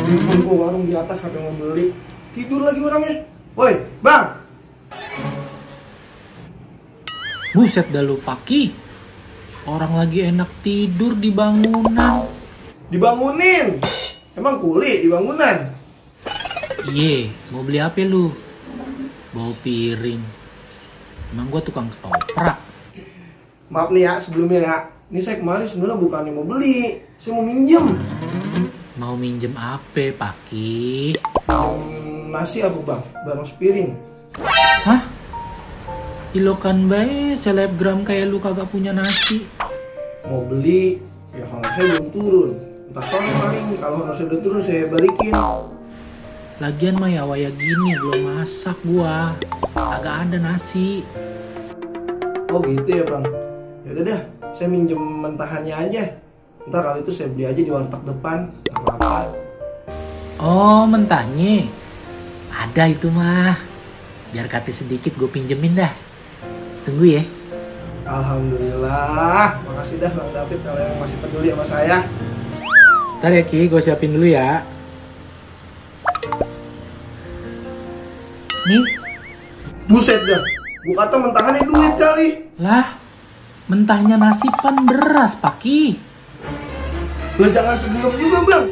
Tunggu warung di atas sampai mau beli. Tidur lagi orangnya. Woi, Bang. Buset dah lu Paki. Orang lagi enak tidur di bangunan. Dibangunin. Emang kuli di bangunan? Iye, mau beli apa lu? Bawa piring. Emang gua tukang ketoprak. Maaf nih ya sebelumnya ya. Ini saya kemarin sebenarnya bukannya mau beli. Saya mau minjem. Mau minjem apa, Paki? Nasi apa Bang? Barang sepiring. Hah? Ilokan bae selebgram kayak lu kagak punya nasi. Mau beli, ya honor saya belum turun. Entah sore paling, kalau honor saya udah turun saya balikin. Lagian mah ya waya gini belum masak gua. Kagak ada nasi. Oh gitu ya Bang. Yaudah dah, saya minjem mentahannya aja. Ntar kali itu saya beli aja di warteg depan. Gak apa-apa. Oh, mentahnya. Ada itu mah. Biar kate sedikit gue pinjemin dah. Tunggu ya. Alhamdulillah. Makasih dah Bang David kalau yang masih peduli sama saya. Ntar ya Ki, gue siapin dulu ya. Nih. Buset dah. Gua kata mentahannya duit kali. Lah, mentahnya nasi pan beras, Paki. Lah jangan sebelum juga Bang.